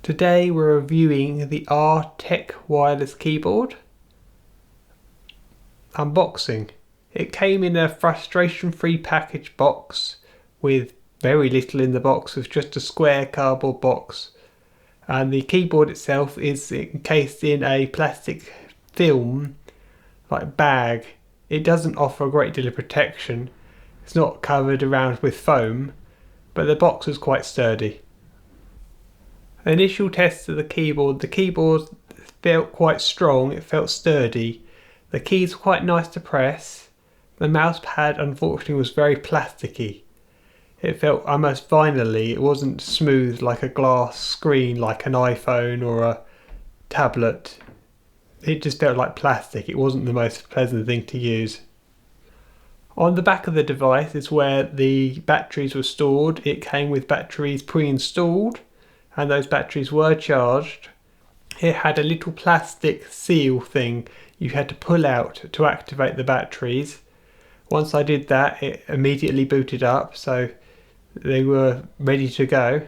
Today we're reviewing the Arteck Wireless Keyboard. Unboxing. It came in a frustration-free package box with very little in the box. It's just a square cardboard box, and the keyboard itself is encased in a plastic film like bag. It doesn't offer a great deal of protection. It's not covered around with foam, but the box is quite sturdy. Initial tests of the keyboard felt quite strong, it felt sturdy. The keys were quite nice to press. The mouse pad unfortunately was very plasticky. It felt almost vinyl-y. It wasn't smooth like a glass screen like an iPhone or a tablet. It just felt like plastic. It wasn't the most pleasant thing to use. On the back of the device is where the batteries were stored. It came with batteries pre-installed, and those batteries were charged. It had a little plastic seal thing you had to pull out to activate the batteries. Once I did that, it immediately booted up, so they were ready to go.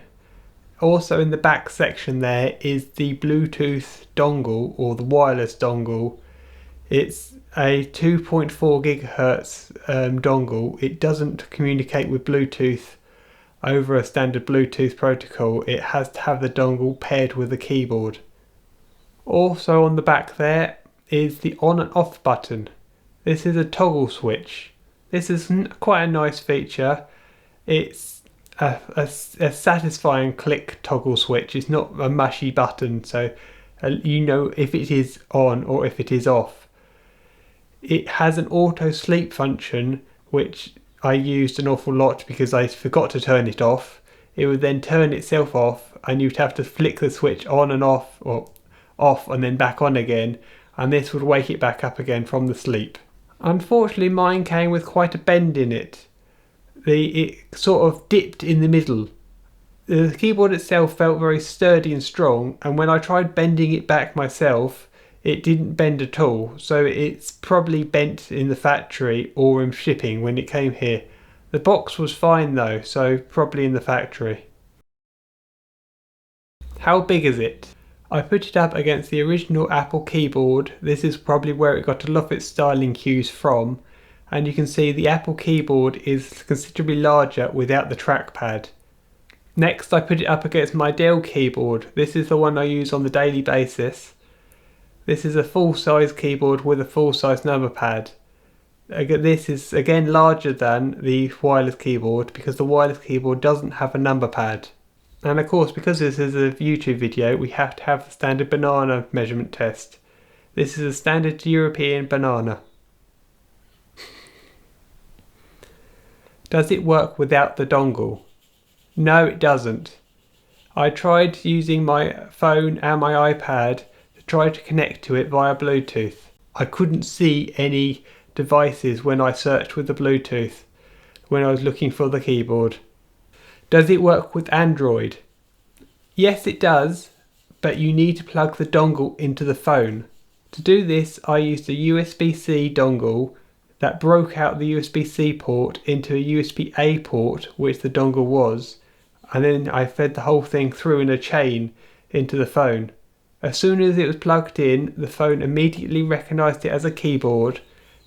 Also in the back section there is the Bluetooth dongle, or the wireless dongle. It's a 2.4 gigahertz dongle. It doesn't communicate with Bluetooth over a standard Bluetooth protocol. It has to have the dongle paired with the keyboard. Also on the back there is the on and off button. This is a toggle switch. This is quite a nice feature. It's a satisfying click toggle switch. It's not a mushy button, so you know if it is on or if it is off. It has an auto sleep function, which I used an awful lot because I forgot to turn it off. It would then turn itself off, and you'd have to flick the switch on and off, or off and then back on again, and this would wake it back up again from the sleep. Unfortunately, mine came with quite a bend in it. It sort of dipped in the middle. The keyboard itself felt very sturdy and strong, and when I tried bending it back myself, it didn't bend at all, so it's probably bent in the factory or in shipping when it came here. The box was fine though, so probably in the factory. How big is it? I put it up against the original Apple keyboard. This is probably where it got a lot of its styling cues from, and you can see the Apple keyboard is considerably larger without the trackpad. Next I put it up against my Dell keyboard. This is the one I use on the daily basis. This is a full-size keyboard with a full-size number pad. This is again larger than the wireless keyboard because the wireless keyboard doesn't have a number pad. And of course, because this is a YouTube video, we have to have the standard banana measurement test. This is a standard European banana. Does it work without the dongle? No, it doesn't. I tried using my phone and my iPad try to connect to it via Bluetooth. I couldn't see any devices when I searched with the Bluetooth when I was looking for the keyboard. Does it work with Android? Yes, it does, but you need to plug the dongle into the phone. To do this, I used a USB-C dongle that broke out the USB-C port into a USB-A port, which the dongle was, and then I fed the whole thing through in a chain into the phone. As soon as it was plugged in, the phone immediately recognised it as a keyboard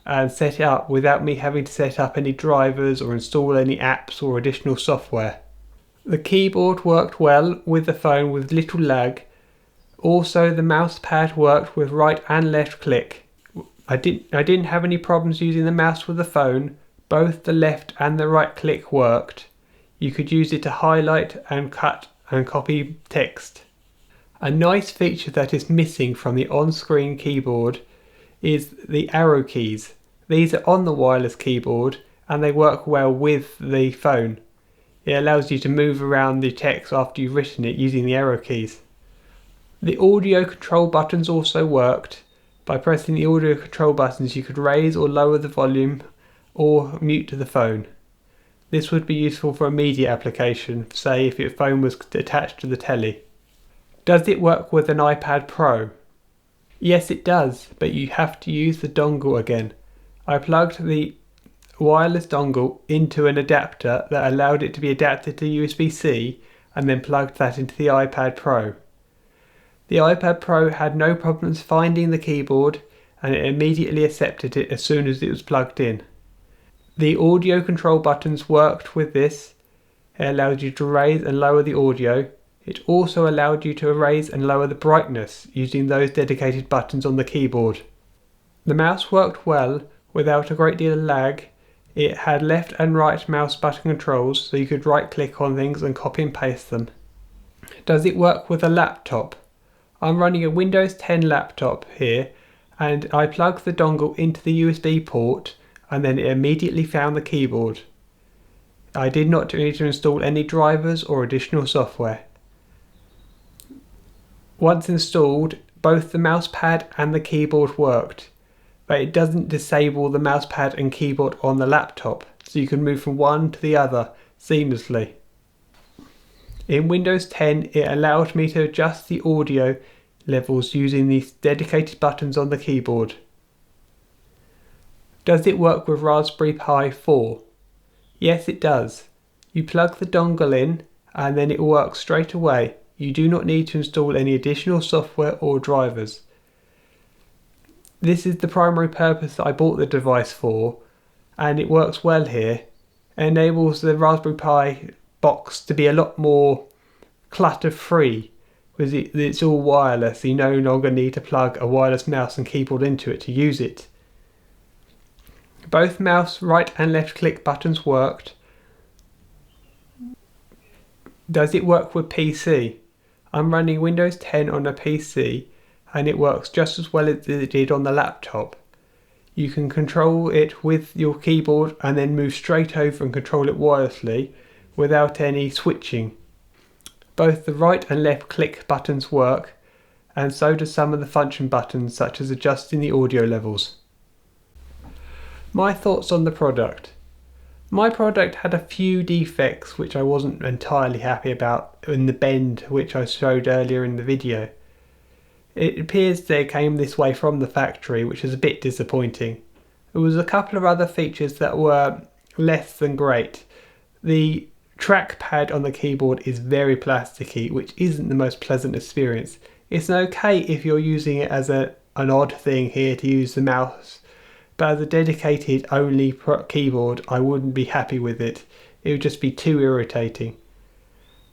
and set it up without me having to set up any drivers or install any apps or additional software. The keyboard worked well with the phone with little lag. Also, the mouse pad worked with right and left click. I didn't have any problems using the mouse with the phone. Both the left and the right click worked. You could use it to highlight and cut and copy text. A nice feature that is missing from the on-screen keyboard is the arrow keys. These are on the wireless keyboard and they work well with the phone. It allows you to move around the text after you've written it using the arrow keys. The audio control buttons also worked. By pressing the audio control buttons you could raise or lower the volume or mute the phone. This would be useful for a media application, say if your phone was attached to the telly. Does it work with an iPad Pro? Yes, it does, but you have to use the dongle again. I plugged the wireless dongle into an adapter that allowed it to be adapted to USB-C and then plugged that into the iPad Pro. The iPad Pro had no problems finding the keyboard, and it immediately accepted it as soon as it was plugged in. The audio control buttons worked with this. It allowed you to raise and lower the audio. It also allowed you to raise and lower the brightness using those dedicated buttons on the keyboard. The mouse worked well without a great deal of lag. It had left and right mouse button controls, so you could right click on things and copy and paste them. Does it work with a laptop? I'm running a Windows 10 laptop here, and I plugged the dongle into the USB port and then it immediately found the keyboard. I did not need to install any drivers or additional software. Once installed, both the mousepad and the keyboard worked, but it doesn't disable the mousepad and keyboard on the laptop, so you can move from one to the other seamlessly. In Windows 10, it allowed me to adjust the audio levels using these dedicated buttons on the keyboard. Does it work with Raspberry Pi 4? Yes, it does. You plug the dongle in and then it works straight away. You do not need to install any additional software or drivers. This is the primary purpose that I bought the device for, and it works well here. It enables the Raspberry Pi box to be a lot more clutter free, because it's all wireless. You no longer need to plug a wireless mouse and keyboard into it to use it. Both mouse right and left click buttons worked. Does it work with PC? I'm running Windows 10 on a PC and it works just as well as it did on the laptop. You can control it with your keyboard and then move straight over and control it wirelessly without any switching. Both the right and left click buttons work, and so do some of the function buttons such as adjusting the audio levels. My thoughts on the product. My product had a few defects which I wasn't entirely happy about in the bend which I showed earlier in the video. It appears they came this way from the factory, which is a bit disappointing. There was a couple of other features that were less than great. The trackpad on the keyboard is very plasticky, which isn't the most pleasant experience. It's okay if you're using it as an odd thing here to use the mouse, but as a dedicated only keyboard I wouldn't be happy with it. It would just be too irritating.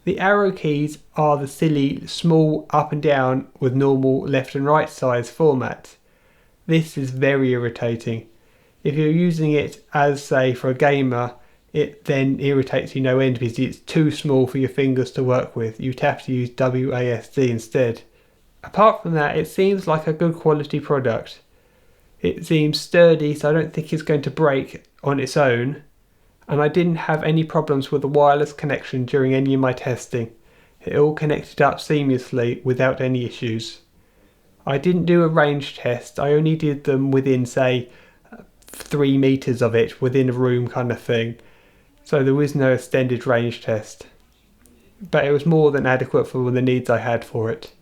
The arrow keys are the silly small up and down with normal left and right size format. This is very irritating. If you're using it as, say, for a gamer, it then irritates you no end because it's too small for your fingers to work with. You'd have to use WASD instead. Apart from that, it seems like a good quality product. It seems sturdy, so I don't think it's going to break on its own. And I didn't have any problems with the wireless connection during any of my testing. It all connected up seamlessly without any issues. I didn't do a range test. I only did them within, say, 3 meters of it, within a room kind of thing. So there was no extended range test. But it was more than adequate for the needs I had for it.